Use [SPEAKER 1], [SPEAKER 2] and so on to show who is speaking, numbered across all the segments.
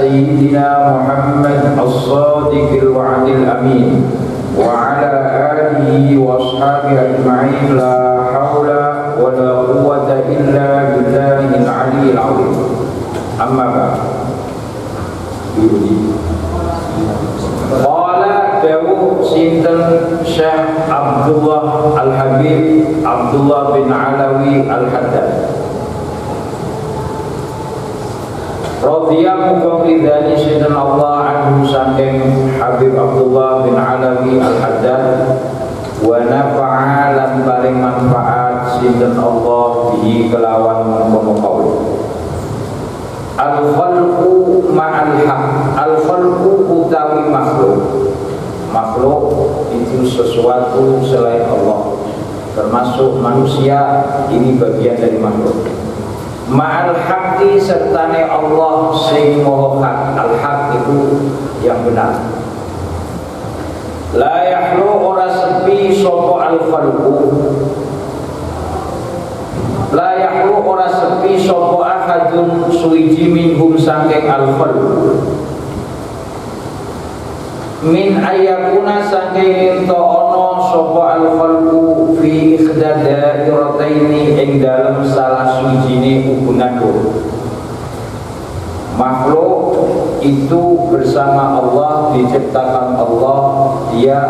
[SPEAKER 1] سيدنا محمد الصادق الوعد الأمين وعلى آله وأصحابه أجمعين لا حول ولا قوة إلا بالله العلي العظيم أما بعد Qala dawuh sinten Syekh Abdullah Al-Habib Abdullah bin Alawi Al-Haddad radhiyallahu ridhani sinten Allah anhu saking Habib Abdullah bin Alawi Al-Haddad wa nafa'a lan paring manfaat sinten Allah bihi kelawan mengkono kaul. Al-khalqu ma'al haq. Al-khalqu utawi makhluk. Makhluk itu sesuatu selain Allah, termasuk manusia, ini bagian dari makhluk. Ma'al haqqi sertane Allah sing maha hak. Al-haq itu yang benar. La yahlu ora sepi sapa al-khalqu. La yahlu ora sepi sapa ahadun suwiji minhum saking al-khalqu. Min ayakuna saking to ono sapa al-khalqu fi ikhdadairataini ing dalem salah suwijine hubungan loro. Makhluk itu bersama Allah, diciptakan Allah, dia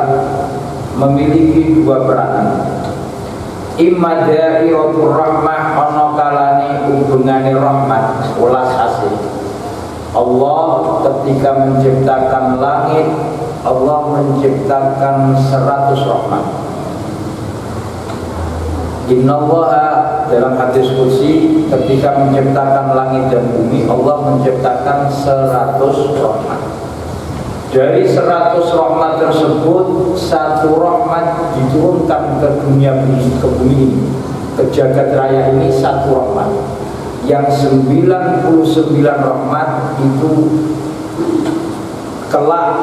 [SPEAKER 1] memiliki dua peranan. Imma dairatur rahmah, ana kalane hubungane rahmat welas asih. Allah ketika menciptakan langit, Allah menciptakan 100 rahmat. Innallaha dalam hadis qudsi ketika menciptakan langit dan bumi, Allah menciptakan 100 rahmat. Dari 100 rahmat tersebut, satu rahmat diturunkan ke dunia bumi, ke bumi ini, ke jagat raya ini, satu rahmat. Yang 99 rahmat itu kelak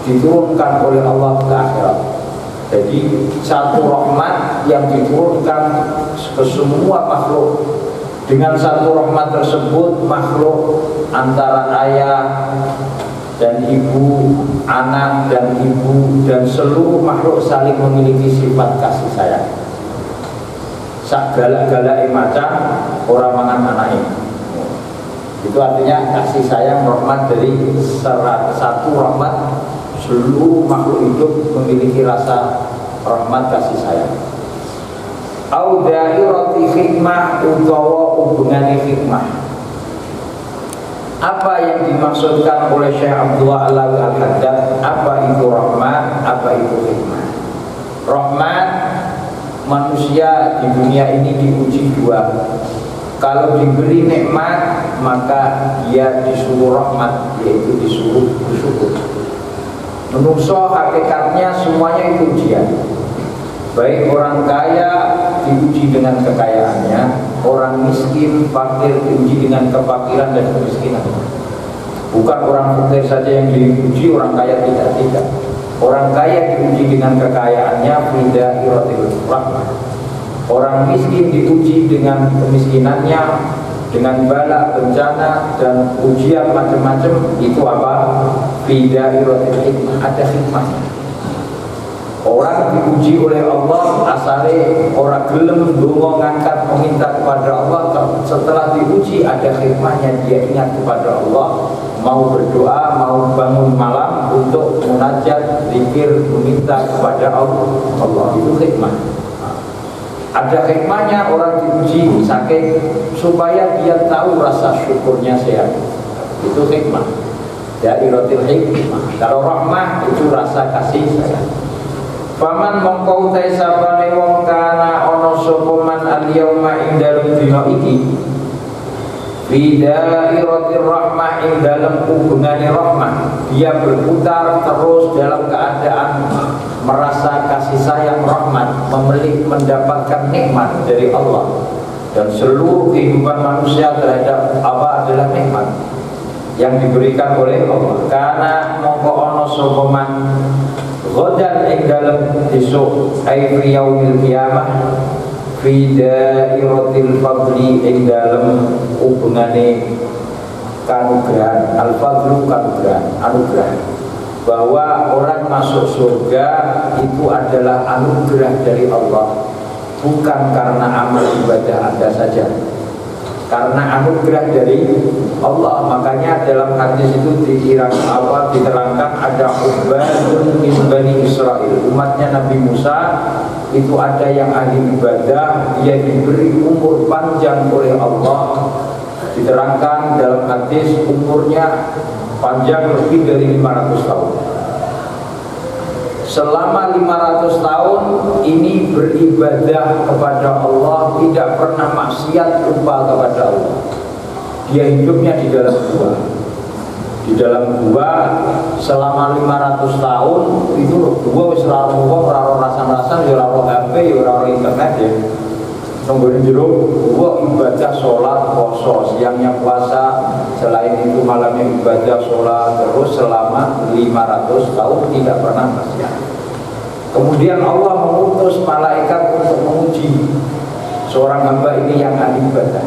[SPEAKER 1] diturunkan oleh Allah ke akhirat. Jadi satu rahmat yang diturunkan ke semua makhluk. Dengan satu rahmat tersebut, makhluk antara ayah dan ibu, anak dan ibu, dan seluruh makhluk saling memiliki sifat kasih sayang. Sak galak-galak macan orang mangan anake. Itu artinya kasih sayang rahmat dari satu rahmat, seluruh makhluk hidup memiliki rasa rahmat kasih sayang. Au dairati hikmah utawa hubungane hikmah. Apa yang dimaksudkan oleh Syekh Abdullah Alawi Al-Haddad? Apa itu rahmat? Apa itu hikmah? Rahmat, manusia di dunia ini diuji dua. Kalau diberi nikmat, maka dia disuruh rahmat, yaitu disuruh bersyukur. Menungso hakikatnya semuanya itu ujian. Baik orang kaya diuji dengan kekayaannya, orang miskin, fakir diuji dengan kefakiran dan kemiskinan. Bukan orang fakir saja yang diuji, orang kaya tidak. Orang kaya diuji dengan kekayaannya, fidairatil rahmah. Orang miskin diuji dengan kemiskinannya, dengan bala, bencana, dan ujian macam-macam. Itu apa? Fidairatil hikmah, ada hikmahnya. Orang diuji oleh Allah, asale orang gelem donga ngangkat meminta kepada Allah, setelah diuji ada hikmahnya, dia ingat kepada Allah, mau berdoa, mau bangun malam untuk munajat, zikir, meminta kepada Allah. Itu hikmah. Ada hikmahnya orang diuji sakit supaya dia tahu rasa syukurnya sehat. Itu hikmah. Dari rotil hikmah. Kalau rahmah itu rasa kasih sayang. Faman mongko utai sabane wong kana ana sapa man al-yauma ing dalem dina iki fi dairatir rahmah ing dalem hubungane rahmah, dia berputar terus dalam keadaan merasa kasih sayang rahmat, mendapatkan nikmat dari Allah, dan seluruh kehidupan manusia terhadap apa adalah nikmat yang diberikan oleh Allah. Karena mongko ana sapa man ghadan ing dalem besok ai fi yaumil qiyamah fi dairatil fadli ing dalem hubungane kanugrahan. Al-fadlu kanugrahan, anugerah. Bahwa orang masuk surga itu adalah anugerah dari Allah, bukan karena amal ibadah Anda saja, karena anugerah dari Allah. Makanya dalam hadis itu diterangkan ada ubadun min Bani Israel, umatnya Nabi Musa itu ada yang ahli ibadah, dia diberi umur panjang oleh Allah. Diterangkan dalam hadis umurnya panjang lebih dari 500 tahun. Selama 500 tahun ini beribadah kepada Allah, tidak pernah maksiat lupa kepada Allah. Dia hidupnya di dalam gua. Di dalam gua selama 500 tahun itu gua wis ora ora rasa-rasa, ya ora HP, ya ora internet ya. Nungguin jero gua ibadah sholat, poso, siangnya puasa, selain itu malamnya ibadah sholat, terus selama 500 tahun tidak pernah maksiat. Kemudian Allah mengutus malaikat untuk menguji seorang hamba ini yang ahli ibadah.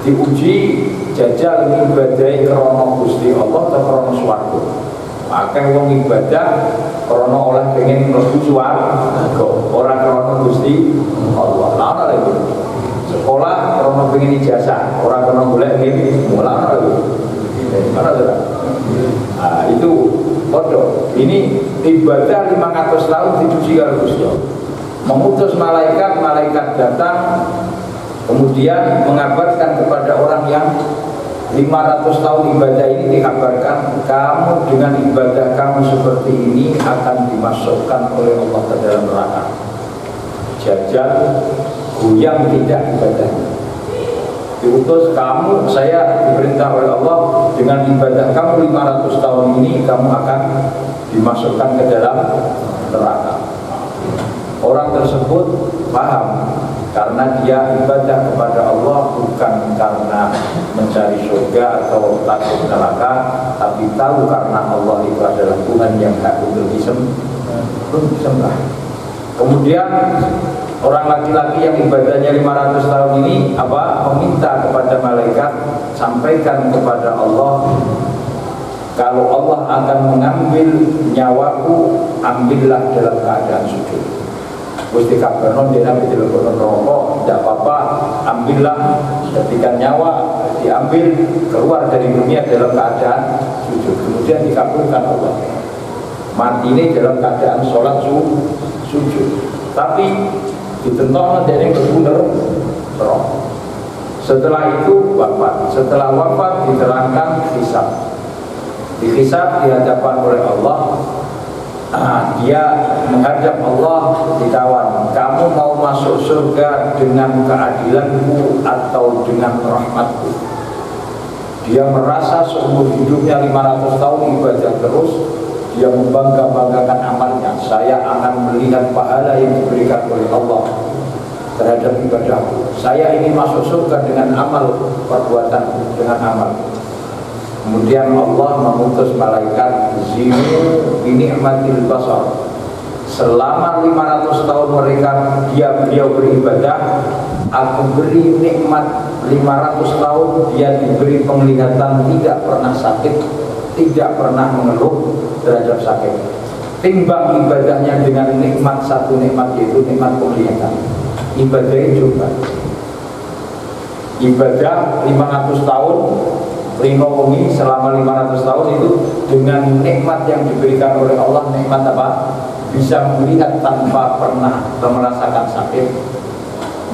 [SPEAKER 1] Diuji jajal ibadai krana Gusti Allah atau krana swarga. Maka wong ibadah krana oleh pengen mlebu swarga, ora krana Gusti Allah. Lah lagi. Sekolah krana pengen ijazah, ora krana golek ngene, ora lagi. Mana saudara? Nah, itu bodoh. Ini ibadah 500 tahun diuji karo Gusti Allah. Mengutus malaikat, malaikat datang kemudian mengabarkan kepada orang yang 500 tahun ibadah ini, dikabarkan kamu dengan ibadah kamu seperti ini akan dimasukkan oleh Allah ke dalam neraka. Jajal goyang tidak ibadahnya. Diutus kamu, saya diperintah oleh Allah dengan ibadah kamu 500 tahun ini kamu akan dimasukkan ke dalam neraka. Orang tersebut paham karena dia ibadah kepada Allah bukan karena mencari surga atau takut neraka, tapi tahu karena Allah itu adalah Tuhan yang hak untuk disembah. Kemudian orang laki-laki yang ibadahnya 500 tahun ini meminta kepada malaikat, sampaikan kepada Allah, kalau Allah akan mengambil nyawaku, ambillah dalam keadaan sujud. Gusti kabarno dia nabi dilebokno rokok, tidak apa-apa, ambillah ketika nyawa diambil keluar dari dunia dalam keadaan sujud. Kemudian dikabulkan Allah. Mati ini dalam keadaan sholat sujud. Tapi ditentokno dari bener roh. Setelah itu wafat. Setelah wafat diterangkan hisab. Dihisab di hadapan oleh Allah. Dia menghadap Allah, ditawan, kamu mau masuk surga dengan keadilanku atau dengan rahmatku? Dia merasa seumur hidupnya 500 tahun ibadah terus, dia membangga-banggakan amalnya. Saya akan melihat pahala yang diberikan oleh Allah terhadap ibadahku. Saya ingin masuk surga dengan amal perbuatan, dengan amal. Kemudian Allah mengutus malaikat zinu binikmatil basar. Selama 500 tahun beliau beribadah, aku beri nikmat 500 tahun, dia diberi penglihatan, tidak pernah sakit, tidak pernah mengeluh terhadap sakit. Timbang ibadahnya dengan nikmat, satu nikmat yaitu nikmat penglihatan. Ibadahnya juga ibadah 500 tahun lima wengi selama 500 tahun itu dengan nikmat yang diberikan oleh Allah. Nikmat apa? Bisa melihat tanpa pernah merasakan sakit.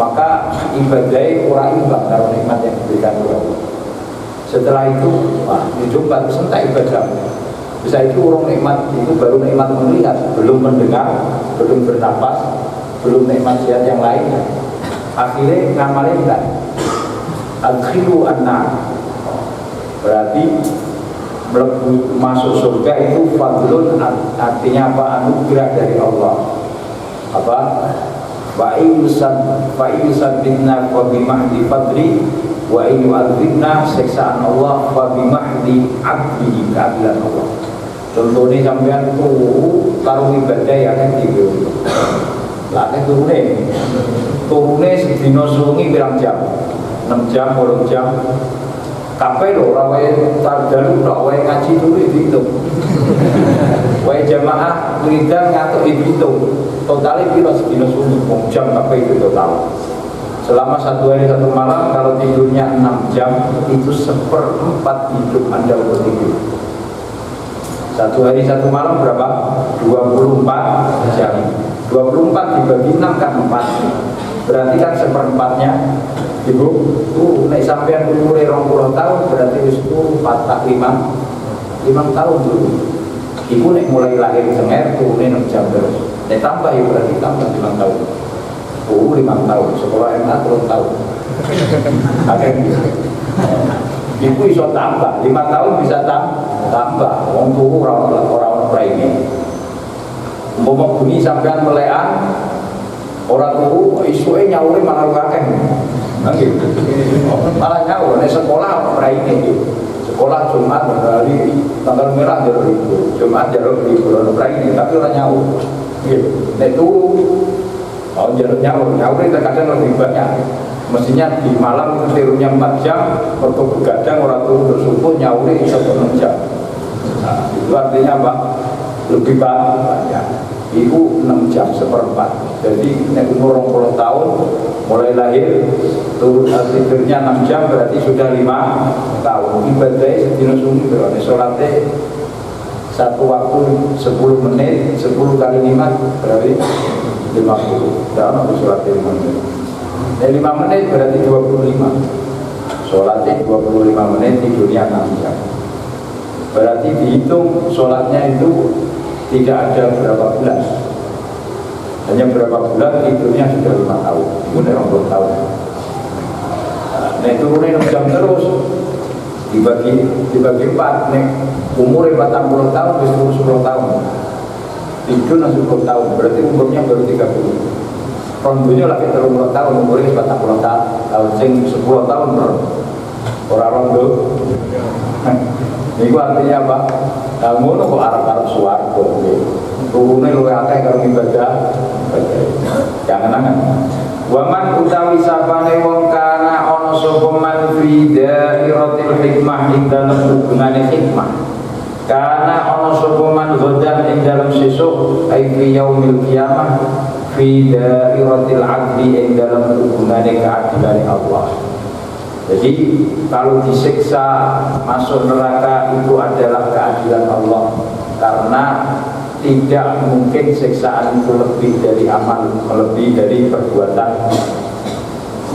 [SPEAKER 1] Maka ibadahnya orang imbang kalau nikmat yang diberikan oleh Allah. Setelah itu dicoba sentak ibadah. Bisa itu orang nikmat itu baru nikmat melihat, belum mendengar, belum bernapas, belum nikmat sehat yang lainnya. Akhirnya ngamalnya tidak adkhilu an-nar. Berarti masuk surga itu fadlun, artinya apa? Anugerah dari Allah. Apa? Wa ilusad binna wa bimahdi fadli wa yu'adzibna, siksaan Allah wa bimahdi abdi, keadilan Allah. Contohnya sampean tuh taruh ibadah ya kan gitu. Lah nek turune sedina sungi pirang jam? 6 jam, 8 jam. Kabeh lho ora wae tardalu ora wae ngaji dulu dihitung. Wae jamaah wiridan ngatuk dihitung. Totalnya piro sedina sunyi wong jam kabeh itu total. Selama 1 hari 1 malam kalau tidurnya 6 jam itu 1/4 hidup Anda untuk tidur. 1 hari 1 malam berapa? 24 jam. 24 dibagi 6 kan 4. Berarti kan 1/4-nya Ibu, nek sampean umure 20 tahun berarti wis 4 tak 5 tahun dulu. Ibu nek mulai lahir Senger turune 6 jam terus. Nek tambah ya berarti tambah 5 tahun. 5 tahun, sekolah MA 3 tahun. Akhirnya Ibu iso tambah, 5 tahun bisa tambah. Wong tuku ora ini. Umpama bunyi sampean melekan ora tuku isuke nyaure malah akeh. Gitu. Malah nyawa, nek sekolah ora ini sekolah Jumat hari tanggal merah jalur itu, Jumat jalur libur ora ini, tapi ora nyawa. Gitu. Nek turu jalur nyawa itu kadang lebih banyak. Mestinya di malam itu tidurnya 4 jam, waktu begadang orang turu bersubuh nyawa itu 6 jam. Nah, itu artinya apa? Lebih banyak. Ibu 6 jam 1/4. Jadi nek umur 20 tahun mulai lahir turun tidurnya 6 jam berarti sudah 5 tahun. Ibadahnya sedina sunyi berarti sholatnya 1 waktu 10 menit 10 kali 5 berarti 50. Tidak ada sholatnya 5 menit. 5 menit berarti 25. Sholatnya 25 menit tidurnya 6 jam. Berarti dihitung sholatnya itu tidak ada berapa bulan, hanya berapa bulan tidurnya sudah 5 tahun, kemudian 20 tahun. Nah itu turunnya 6 jam terus dibagi 4. Nih umur 40 tahun bis 10 tahun, tidur 10 tahun, berarti umurnya baru 30. Rondonya lagi 30 tahun, umurnya 40 tahun, sing 10 tahun orang rondo. Itu artinya apa? Ngono kok arep-arep swarga. Turune luwih akeh karo ibadah. Jangan-jangan. Waman utawi sapane wong kana ana sapa man fi dairatil hikmah ing dalem hubungane hikmah. Kana ana sapa man godan ing dalem sesuk ai fi yaumil qiyamah fi dairatil adli ing dalem hubungane keadilan Allah. Jadi kalau disiksa masuk neraka itu adalah keadilan Allah, karena tidak mungkin siksaan itu lebih dari amal, lebih dari perbuatan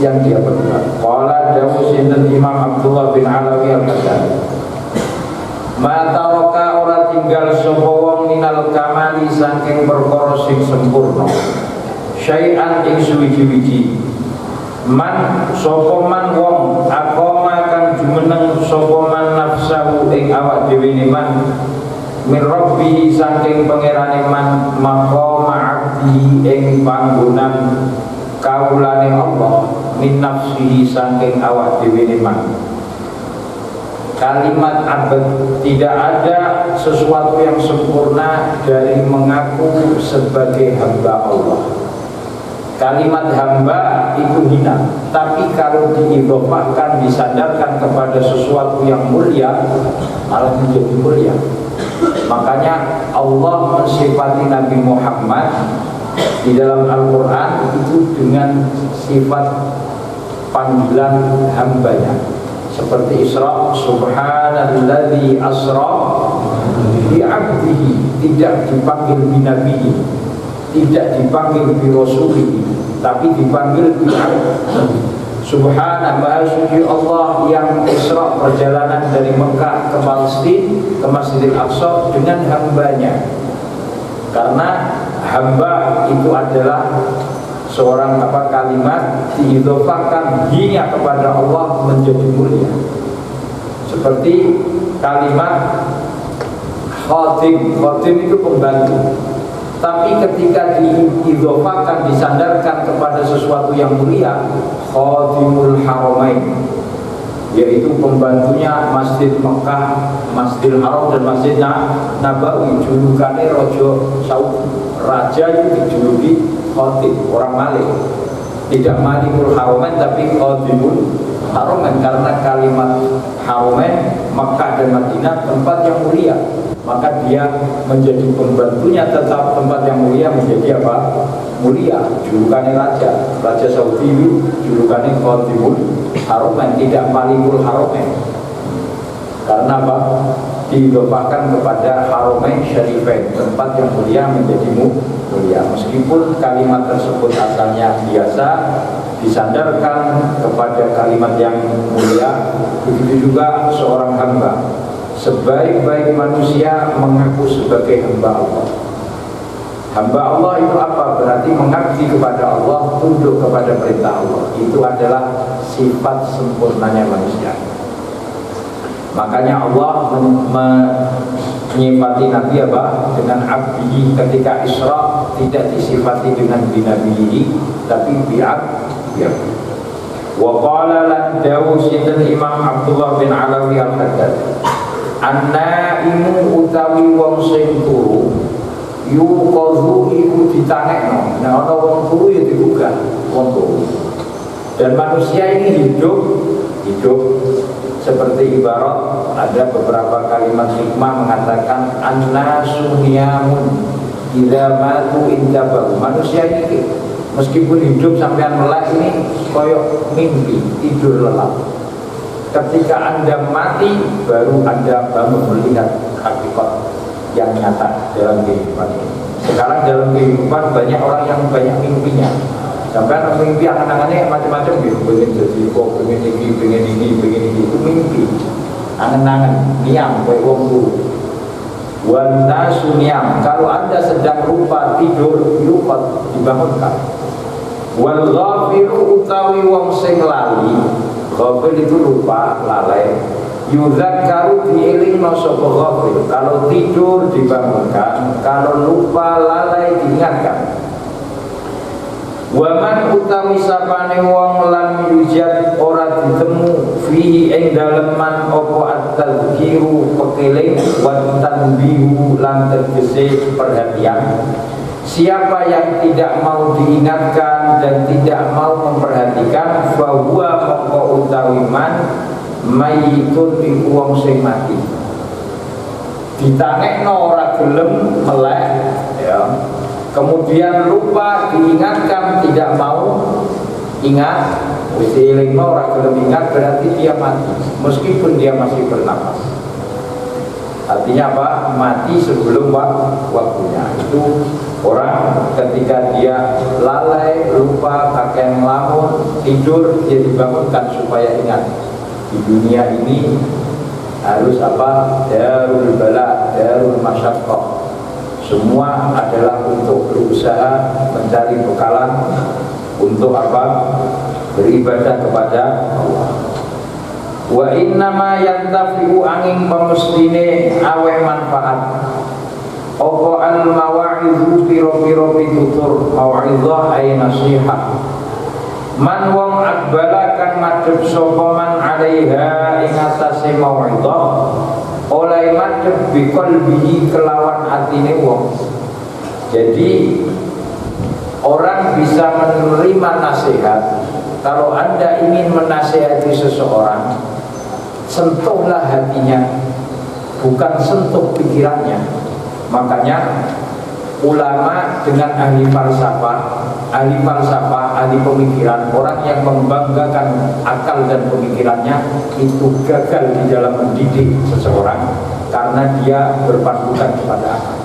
[SPEAKER 1] yang dia perbuat. Qala dawuh sinten Imam Abdullah bin Alawi al-Ghazali, ma taraka ora tinggal sapa wong minal kamali saking perkara sing sempurna, syai'an ing suwiji-wiji. Man sapa man wong aqama kang jumeneng sapa man nafsahu ing awak dhewe ne man min rabbihi saking pangerane man maqama abdi ing panggonan kawulane Allah min nafsihi saking awak dhewe ne man. Kalimat abad, tidak ada sesuatu yang sempurna dari mengaku sebagai hamba Allah. Kalimat hamba itu hina, tapi kalau diidhofahkan, disandarkan kepada sesuatu yang mulia, malah menjadi mulia. Makanya Allah mensifati Nabi Muhammad di dalam Al-Quran itu dengan sifat panggilan hambanya, seperti Isra, subhanalladzi asra bi 'abdihi, tidak dipanggil bi nabihi, tidak dipanggil bi rasuli, tapi dipanggil bi 'abdihi. Subhana, maha suci Allah yang Isra perjalanan dari Mekah ke Palestina ke Masjidil Aqsa dengan hambanya, karena hamba itu adalah seorang kalimat diidhofahkan hanya kepada Allah menjadi mulia, seperti kalimat khadim. Khadim itu pembantu, tapi ketika diidhofahkan, disandarkan kepada sesuatu yang mulia, khadimul haramain, yaitu pembantunya Masjid Mekah, Masjidil Haram dan Masjid Nabawi. Julukannya Raja Saudi, raja itu dijuluki khadim, orang Malik, tidak Malikul Haramain tapi khadimul haromen, karena kalimat haromen Makkah dan Madinah tempat yang mulia, maka dia menjadi pembantunya tetap tempat yang mulia, menjadi apa? Mulia. Julukannya Raja Saudi itu julukannya Qadimul Haromen, tidak Malikul Haromen. Karena apa? Diidofahkan kepada Haromen Syarifain, tempat yang mulia menjadi mulia. Meskipun kalimat tersebut asalnya biasa, disandarkan kepada kalimat yang mulia. Begitu juga seorang hamba, sebaik-baik manusia mengaku sebagai hamba Allah. Hamba Allah itu apa? Berarti mengabdi kepada Allah, tunduk kepada perintah Allah. Itu adalah sifat sempurnanya manusia. Makanya Allah menyifati Nabi apa? Dengan abdi. Ketika Isra tidak disifati dengan binabihi, tapi bi'abdi. Wa qala lan dawusidan Imam Abdullah bin Alawi al-Haddad, an-naimu utawi wong sing turu yuqazu iku ditangekno. Nah ana wong turu ya dibuka wong turu. Dan manusia ini hidup seperti ibarat ada beberapa kalimat hikmah mengatakan an-nasu niyamun idza matu intabahu. Manusia ini meskipun hidup sampean melek ini koyok mimpi, tidur lelap. Ketika Anda mati baru Anda bangun melihat hakikat yang nyata dalam kehidupan ini. Sekarang dalam kehidupan banyak orang yang banyak mimpinya. Sampai mimpi angan-angannya macam-macam gitu, pengen jadi kok, pengen ini, itu mimpi, angan-angan, niam, kayak wong dulu. Wana sunyam, kalau Anda sedang lupa tidur, lupa dibangunkan. Wal ghafiru utawi wong sing lali, ghafil itu lupa, lalai. Yudzakkaru dielingno sapa ghafil, kalau tidur dibangunkan, kalau lupa lalai diingatkan. Waman utawi sapane wong lam yujad ora ditemu fihi ing daleman apa at-tadzkiru pekeling wa tanbihu lan tegese perhatian. Siapa yang tidak mau diingatkan dan tidak mau memperhatikan, bahwa mongko utawi man mayitun iku wong sing mati. Ditangekno ora gelem melek ya. Kemudian lupa diingatkan, tidak mau ingat, wisilingno ora gelem ingat, berarti dia mati meskipun dia masih bernapas. Artinya apa? Mati sebelum waktunya. Itu orang ketika dia lalai, lupa, kakek ngelamun, tidur, dia dibangunkan supaya ingat di dunia ini harus apa? Darul bala, darul masyaqqah. Semua adalah untuk berusaha mencari bekalan untuk apa? Beribadah kepada Allah. Wa innama yantafi'u angin pemestine awe manfaat. Apa al mawa'idhu piro-piro pitutur, mawa'idhah ay nasihat. Man wong akbala kan madhep sapa man 'alaiha ing atase mawa'idhah. Oleh madhep biqalbihi kelawan atine wong. Jadi orang bisa menerima nasihat. Kalau Anda ingin menasihati seseorang, sentuhlah hatinya, bukan sentuh pikirannya. Makanya ulama dengan ahli falsafah, ahli pemikiran, orang yang membanggakan akal dan pemikirannya itu gagal di dalam mendidik seseorang karena dia berpandukan kepada akal.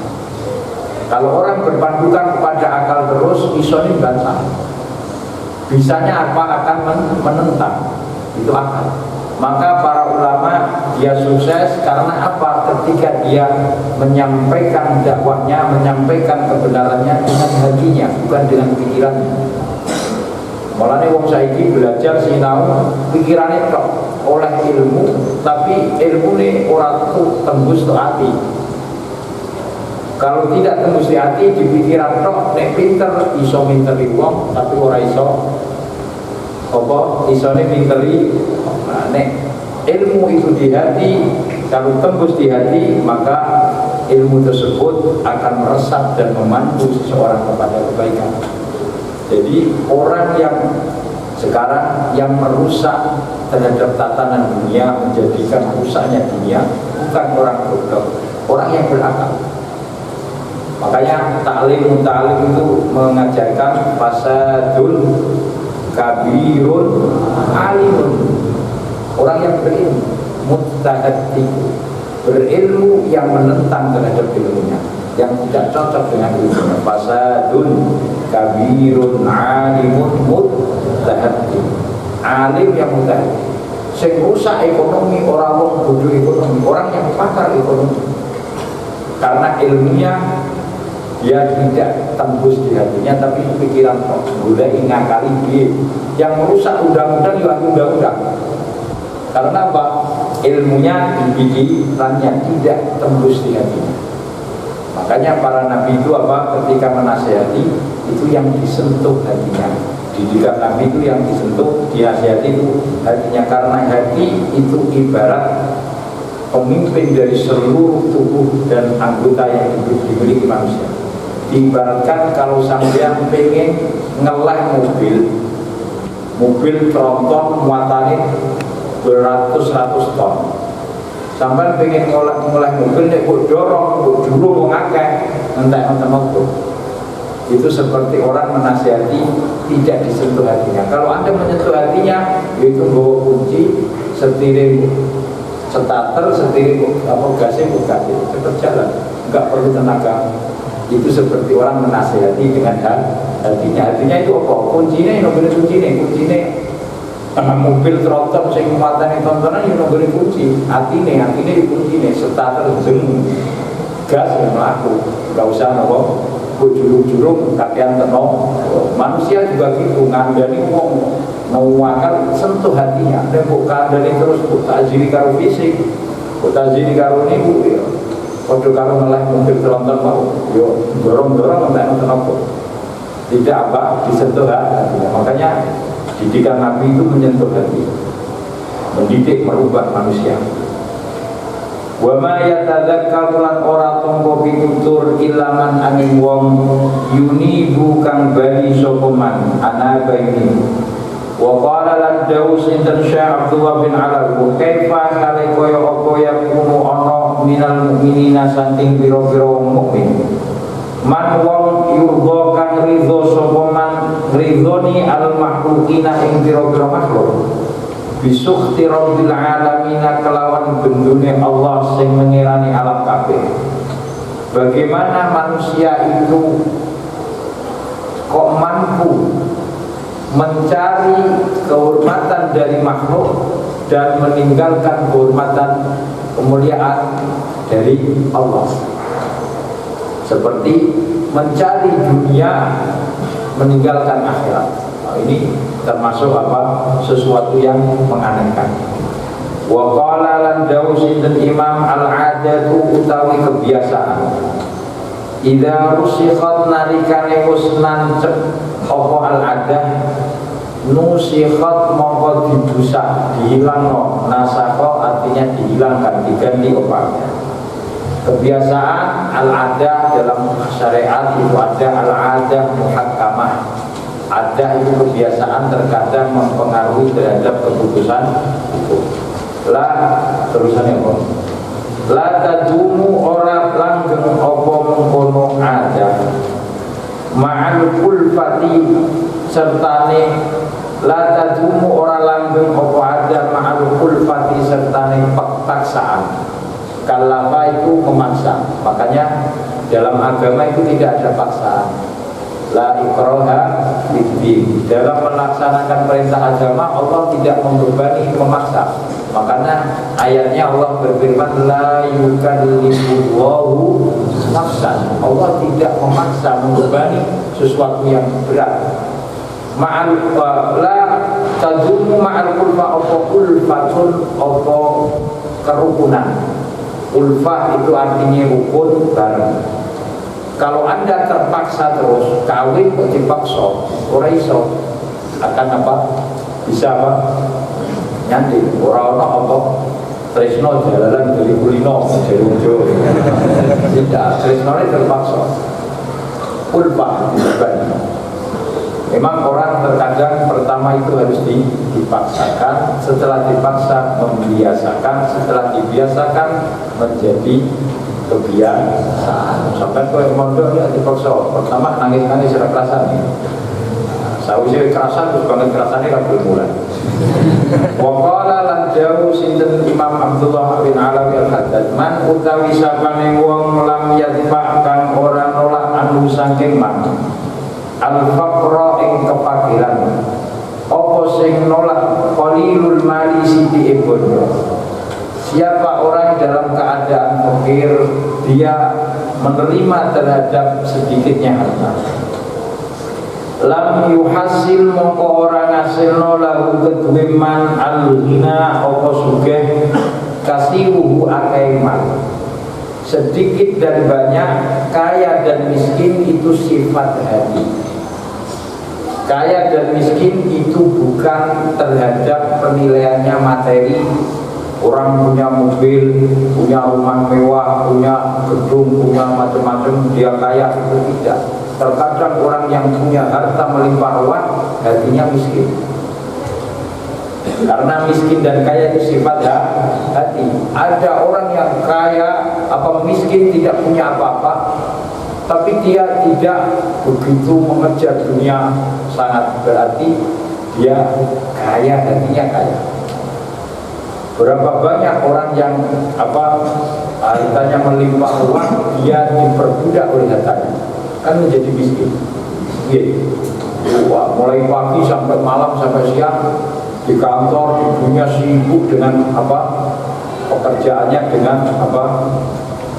[SPEAKER 1] Kalau orang berpandukan kepada akal terus, isoni bantah. Bisanya apa? Akan menentang. Itu akal. Maka para ulama dia sukses karena apa? Ketika dia menyampaikan dakwahnya, menyampaikan kebenarannya dengan hatinya, bukan dengan pikirannya. Mulane wong saiki belajar sinau pikirannya tok oleh ilmu, tapi ilmune ora tembus ke hati. Kalau tidak tembus di hati, di pikiran tok, nek pinter iso minteri wong, tapi ora iso apa isone minteri. Nah, nek ilmu itu di hati, kalau tembus di hati, maka ilmu tersebut akan meresap dan memandu seseorang kepada kebaikan. Jadi orang yang Sekarang yang merusak terhadap tatanan dunia, menjadikan rusaknya dunia, bukan orang bodoh, orang yang berakal. Makanya ta'lim itu mengajarkan fasadun kabirun alimun, orang yang berilmu, mujtahid, berilmu yang menentang terhadap ilmunya, yang tidak cocok dengan ilmunya. Fasadun kabirun alimun mujtahid, alim yang mujtahid. Sing rusak ekonomi orang bodoh ekonomi, orang yang pakar ekonomi. Karena ilmunya dia tidak tembus di hatinya, tapi pikiran kok mulai ngakali dia. Yang merusak undang-undang juga undang-undang. Karena apa? Ilmunya di pikirannya tidak tembus di hatinya. Makanya para nabi itu apa? Ketika menasihati itu yang disentuh hatinya. Didikan nabi itu yang disentuh, dinasihati itu hatinya. Karena hati itu ibarat pemimpin dari seluruh tubuh dan anggota yang dimiliki manusia. Diibaratkan kalau sampean pengen ngeleh mobil tronton muatannya beratus-ratus ton. Sampean pengen ngeleh mobil nek kok dorong, kok dulu ngakeh, entek-entek mobil. Itu seperti orang menasihati tidak disentuh hatinya. Kalau Anda menyentuh hatinya, itu bawa kunci, setirin starter, setirin gasnya cepat jalan, nggak perlu tenaga. Itu seperti orang menasihati dengan hatinya. Hatinya itu apa? Kuncinya mobil tronton sing muatane tontonan yo nggone kunci. Atine kuncine starter jeng gas yang mlaku. Enggak usah nopo jurung-jurung kakean teno. Manusia juga gitu, ngandani wong nawakal sentuh hatinya. Nek kok kandhane terus kok tajiri karo fisik, kok tajiri karo niku ya. Padha karo ngeleh mobil tronton mau yo dorong-dorong entek apa. Tidak apa disentuh hatinya. Makanya didikan Nabi itu menyentuh hati, mendidik, merubah manusia. Wa ma yatadzakkaru lan ora tombo pitutur ilaman angin wong yunibu kang bali sapa man ana baini. Wa qala lan dawu sinten Syekh Abdullah bin Alal kaifa kale kaya apa yakunu ana minal mukminina saking pira-pira wong mukmin. Man wong yurdo kang ridho sapa man ridhoni al makhlukina ing pira-pira makhluk bisukhti rabbil alamina kelawan bendune Allah sing mengirani alam kabeh. Bagaimana manusia itu kok mampu mencari kehormatan dari makhluk dan meninggalkan kehormatan kemuliaan dari Allah, seperti mencari dunia meninggalkan akhirat. Nah, ini termasuk apa? Sesuatu yang menganehkan. Wa qala lan dawu sinten Imam al-adatu utawi kebiasaan. Idza rusikhat nalikane wis nancep apa al-adah nusikhat mongko dibusak dihilangno. Nasakha artinya dihilangkan, diganti opanya. Kebiasaan al-adah dalam syariat itu ada al-adah muhakkamah. Ada itu kebiasaan terkadang mempengaruhi terhadap keputusan hukum. La terusannya apa? La tadumu ora langgeng apa mengkono ada ma'al kulfati sertane la tadumu ora langgeng apa ada ma'al kulfati sertane paksaan. Kalafa itu memaksa. Makanya dalam agama itu tidak ada paksaan. La ikraha fiddin. Dalam melaksanakan perintah agama Allah tidak membebani memaksa. Makanya ayatnya Allah berfirman la yukallifullahu nafsan. Allah tidak memaksa membebani sesuatu yang berat. Ma'al la tadumu ma'al kulfa apa kulfatun apa kerukunan. Ulfah itu artinya rukun bareng. Kalau Anda terpaksa terus kawin kok dipaksa, ora iso akan apa? Bisa apa? Nyanti, ora ono apa? Tresno jalalan dari kulino dari ujo. Tidak, tresno ini terpaksa. Ulfah disebut. Memang orang terkadang pertama itu harus dipaksakan, setelah dipaksa membiasakan, setelah dibiasakan menjadi kebiasaan. Sampai kau mondok ya dipaksa. Pertama nangis-nangis secara kerasan nih. Sausnya kerasan terus banget kerasannya kan bermula. Waqala lan jauh sinten Imam Abdullah bin Alawi Al-Haddad, man utawi sapane wong lam yadfa kang ora nolak anu saking man al-faqra ing kefakiran. Apa sing nolak qalilul mali sithike bondo. Siapa orang dalam keadaan fakir, dia menerima terhadap sedikitnya harta. Lam yuhasil mongko orang ngasilno lahu kedue man al-ghina apa sugih kasihuhu akeh man. Sedikit dan banyak, kaya dan miskin itu sifat hati. Kaya dan miskin itu bukan terhadap penilaiannya materi. Orang punya mobil, punya rumah mewah, punya gedung, punya macam-macam, dia kaya, itu tidak. Terkadang orang yang punya harta melimpah ruah, hatinya miskin. Karena miskin dan kaya itu sifat hati. Ada orang yang kaya, miskin tidak punya apa-apa, tapi dia tidak begitu mengejar dunia sangat, berarti dia kaya, hatinya kaya. Berapa banyak orang yang hartanya melimpah ruah, dia diperbudak oleh hartanya, kan menjadi miskin. Wah, mulai pagi sampai malam sampai siang di kantor, di dunia sibuk dengan pekerjaannya, dengan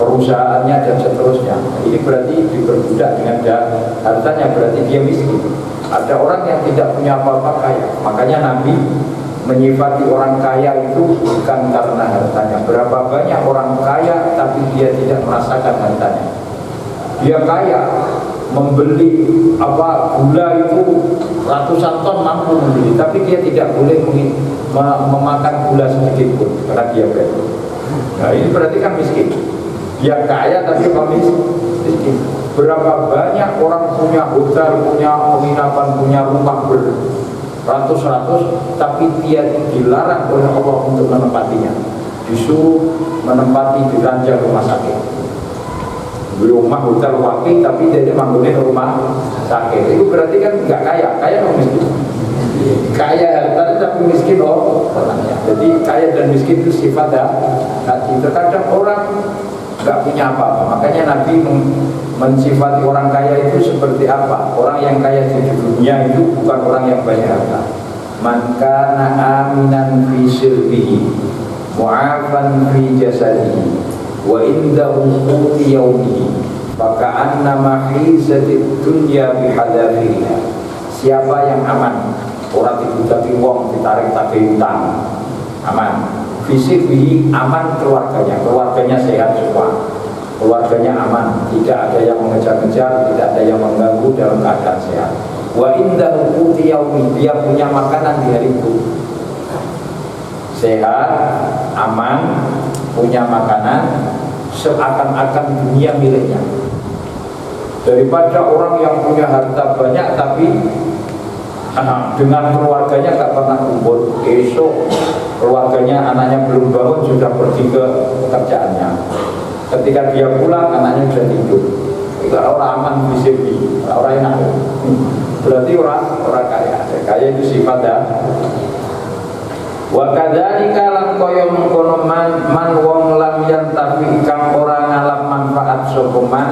[SPEAKER 1] perusahaannya dan seterusnya. Ini berarti diperbudak dengan hartanya, berarti dia miskin. Ada orang yang tidak punya apa-apa kaya, makanya Nabi menyifati orang kaya itu bukan karena hartanya. Berapa banyak orang kaya tapi dia tidak merasakan hartanya. Dia kaya, membeli gula itu ratusan ton mampu membeli, tapi dia tidak boleh memakan gula sedikit pun karena dia berat. Nah, ini berarti kan miskin. Dia kaya tapi miskin. Berapa banyak orang punya hotel, punya penginapan, punya rumah ratus-ratus, tapi dia dilarang oleh Allah untuk menempatinya. Disuruh menempati di ranjang rumah sakit. Di rumah hotel wakil, tapi dia manggunin rumah sakit. Itu berarti kan nggak kaya, kaya atau miskin? Kaya harta tapi miskin orangnya. Jadi kaya dan miskin itu sifat hati. Terkadang orang nggak punya apa-apa, makanya Nabi mensifati orang kaya itu seperti apa? Orang yang kaya di dunia itu bukan orang yang banyak harta. Man kana aminan fi sirbihi mu'afan fi jasadihi wa indahu quti yaumihi maka annama hizatid dunya bihadafiriha. Siapa yang aman, orang dibudaki wong, ditarik tagih utang, aman. Fisik aman, keluarganya sehat semua, keluarganya aman, tidak ada yang mengejar-ngejar, tidak ada yang mengganggu dalam keadaan sehat. Wa indahu quti yaumi, dia punya makanan di hari itu, sehat, aman, punya makanan, seakan-akan dunia miliknya. Daripada orang yang punya harta banyak tapi dengan keluarganya gak pernah kumpul, esok keluarganya, anaknya belum bangun sudah pergi ke pekerjaannya. Ketika dia pulang anaknya sudah tidur. Itu orang aman bisa orang enak. Berarti orang kaya. Kaya itu sifat wa kadzalika lan kaya mengkono man wong lam yantafi kang ora ngalap manfaat sapa man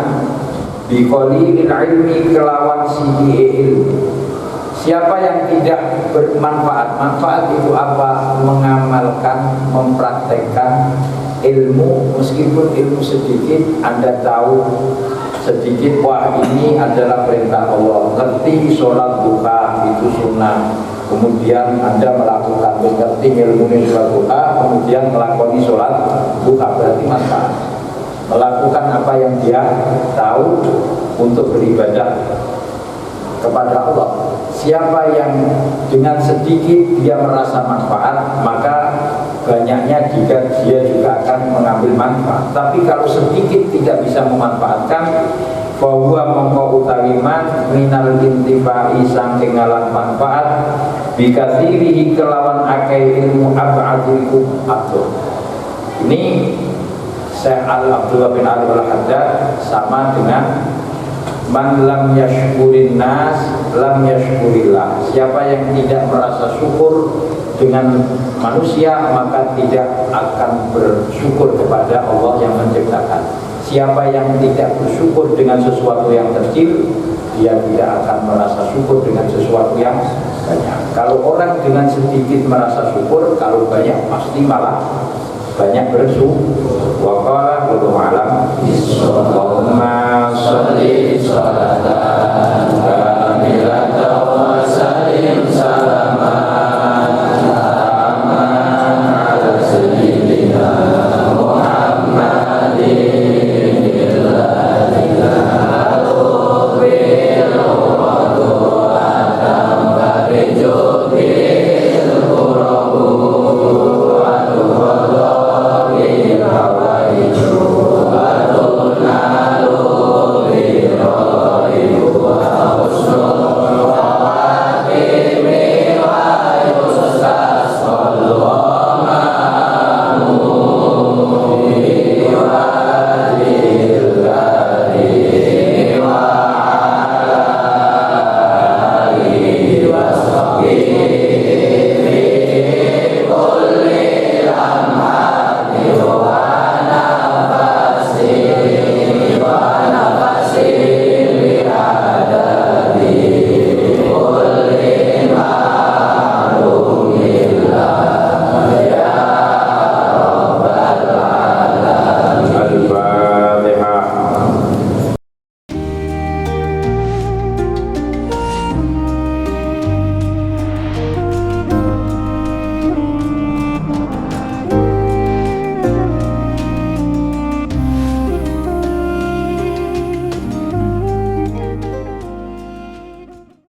[SPEAKER 1] bi qalilil ilmi kelawan sithike ilmu. Siapa yang tidak bermanfaat? Manfaat itu apa? Mengamalkan, mempraktekkan ilmu, meskipun ilmu sedikit. Anda tahu sedikit, wah ini adalah perintah Allah. Ngerti sholat duha itu sunnah, kemudian Anda melakukan, ngerti ilmu sholat duha, kemudian melakoni sholat duha, berarti manfaat. Melakukan apa yang dia tahu untuk beribadah kepada Allah. Siapa yang dengan sedikit dia merasa manfaat, maka banyaknya jika dia juga akan mengambil manfaat. Tapi kalau sedikit tidak bisa memanfaatkan, Fahuwa mongko utawi man minal intifai saking ngalan manfaat bikathirihi kelawan akeh ilmu ab'adikum abdur. Ini Syekh Abdullah bin Ali al-Haddad sama dengan man lam yashkurin nas lam yashkurillah. Siapa yang tidak merasa syukur dengan manusia maka tidak akan bersyukur kepada Allah yang menciptakan. Siapa yang tidak bersyukur dengan sesuatu yang kecil, dia tidak akan merasa syukur dengan sesuatu yang banyak. Kalau orang dengan sedikit merasa syukur, kalau banyak pasti malah banyak bersyukur. Wa qala wallahu a'lam. Allahumma shalli sholatan kamilatan